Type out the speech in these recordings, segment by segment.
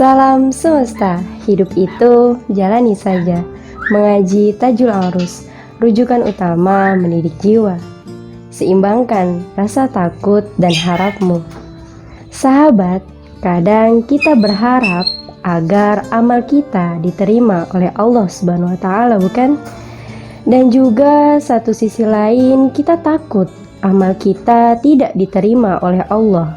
Salam semesta, hidup itu jalani saja. Mengaji Tajul Arus, rujukan utama mendidik jiwa. Seimbangkan rasa takut dan harapmu. Sahabat, kadang kita berharap agar amal kita diterima oleh Allah Subhanahu wa Ta'ala, bukan? Dan juga satu sisi lain, kita takut amal kita tidak diterima oleh Allah.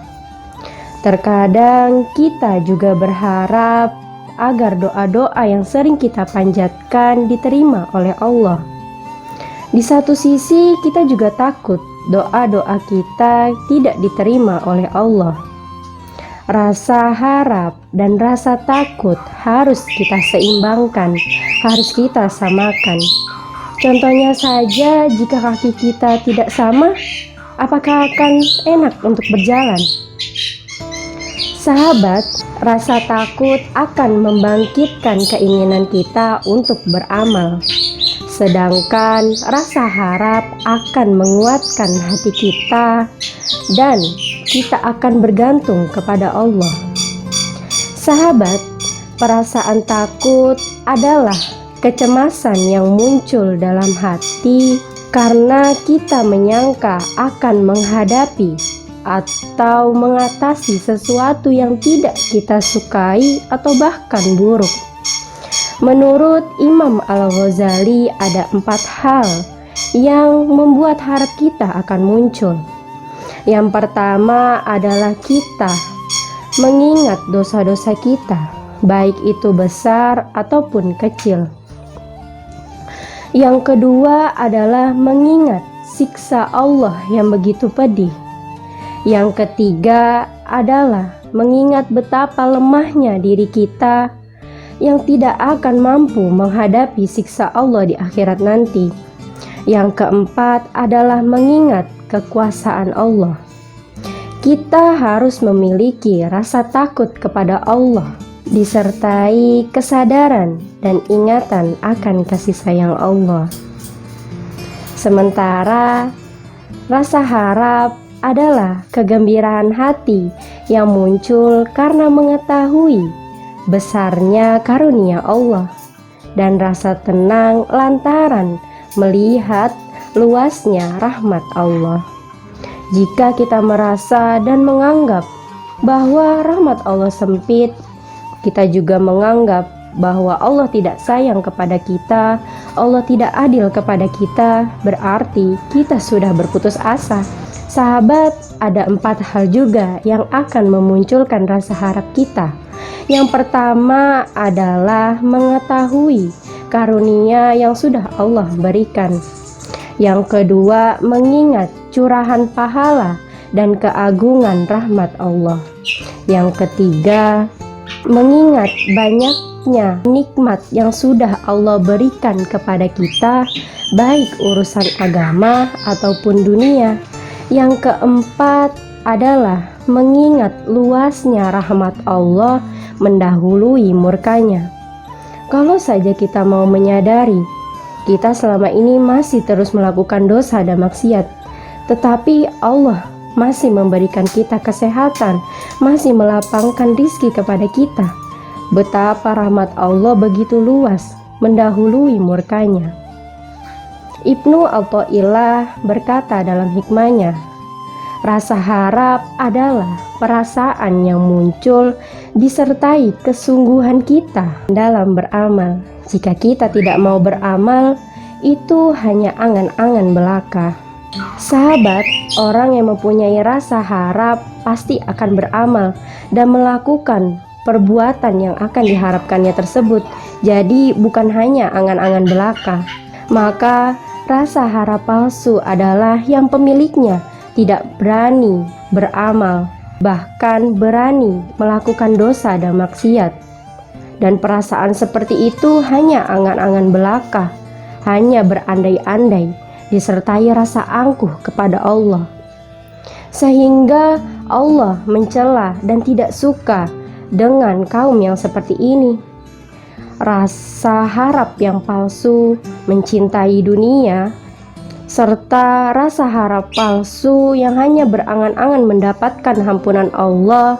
Terkadang kita juga berharap agar doa-doa yang sering kita panjatkan diterima oleh Allah. Di satu sisi kita juga takut doa-doa kita tidak diterima oleh Allah. Rasa harap dan rasa takut harus kita seimbangkan, harus kita samakan. Contohnya saja, jika kaki kita tidak sama, apakah akan enak untuk berjalan? Sahabat, rasa takut akan membangkitkan keinginan kita untuk beramal. Sedangkan rasa harap akan menguatkan hati kita dan kita akan bergantung kepada Allah. Sahabat, perasaan takut adalah kecemasan yang muncul dalam hati karena kita menyangka akan menghadapi atau mengatasi sesuatu yang tidak kita sukai atau bahkan buruk. Menurut Imam Al-Ghazali, ada 4 hal yang membuat harap kita akan muncul. Yang pertama adalah kita mengingat dosa-dosa kita, baik itu besar ataupun kecil. Yang kedua adalah mengingat siksa Allah yang begitu pedih. Yang ketiga adalah mengingat betapa lemahnya diri kita yang tidak akan mampu menghadapi siksa Allah di akhirat nanti. Yang keempat adalah mengingat kekuasaan Allah. Kita harus memiliki rasa takut kepada Allah, disertai kesadaran dan ingatan akan kasih sayang Allah. Sementara rasa harap adalah kegembiraan hati yang muncul karena mengetahui besarnya karunia Allah dan rasa tenang lantaran melihat luasnya rahmat Allah. Jika kita merasa dan menganggap bahwa rahmat Allah sempit, kita juga menganggap bahwa Allah tidak sayang kepada kita, Allah tidak adil kepada kita, berarti kita sudah berputus asa. Sahabat, ada 4 hal juga yang akan memunculkan rasa harap kita. Yang pertama adalah mengetahui karunia yang sudah Allah berikan. Yang kedua, mengingat curahan pahala dan keagungan rahmat Allah. Yang ketiga, mengingat banyaknya nikmat yang sudah Allah berikan kepada kita, baik urusan agama ataupun dunia. Yang keempat adalah mengingat luasnya rahmat Allah mendahului murkanya. Kalau saja kita mau menyadari, kita selama ini masih terus melakukan dosa dan maksiat, tetapi Allah masih memberikan kita kesehatan, masih melapangkan rizki kepada kita. Betapa rahmat Allah begitu luas mendahului murkanya. Ibnu Athaillah berkata dalam hikmahnya, rasa harap adalah perasaan yang muncul disertai kesungguhan kita dalam beramal. Jika kita tidak mau beramal, itu hanya angan-angan belaka. Sahabat, orang yang mempunyai rasa harap pasti akan beramal dan melakukan perbuatan yang akan diharapkannya tersebut. Jadi bukan hanya angan-angan belaka. Maka rasa harap palsu adalah yang pemiliknya tidak berani beramal, bahkan berani melakukan dosa dan maksiat. Dan perasaan seperti itu hanya angan-angan belaka, hanya berandai-andai, disertai rasa angkuh kepada Allah. Sehingga Allah mencela dan tidak suka dengan kaum yang seperti ini. Rasa harap yang palsu, mencintai dunia, serta rasa harap palsu yang hanya berangan-angan mendapatkan ampunan Allah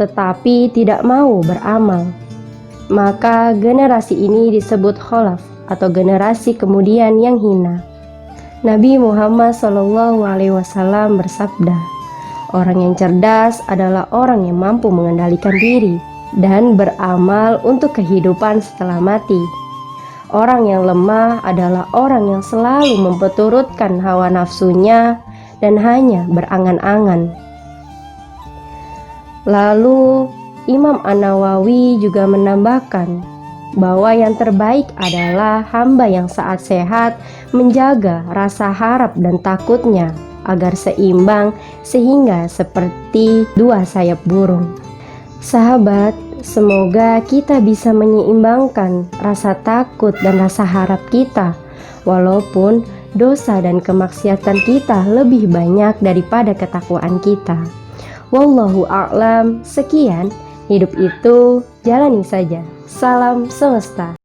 tetapi tidak mau beramal. Maka generasi ini disebut kholaf atau generasi kemudian yang hina. Nabi Muhammad SAW bersabda, orang yang cerdas adalah orang yang mampu mengendalikan diri dan beramal untuk kehidupan setelah mati. Orang yang lemah adalah orang yang selalu memperturutkan hawa nafsunya dan hanya berangan-angan. Lalu Imam An-Nawawi juga menambahkan bahwa yang terbaik adalah hamba yang saat sehat menjaga rasa harap dan takutnya agar seimbang sehingga seperti dua sayap burung. Sahabat, semoga kita bisa menyeimbangkan rasa takut dan rasa harap kita, walaupun dosa dan kemaksiatan kita lebih banyak daripada ketakwaan kita. Wallahu a'lam. Sekian, hidup itu jalani saja. Salam semesta.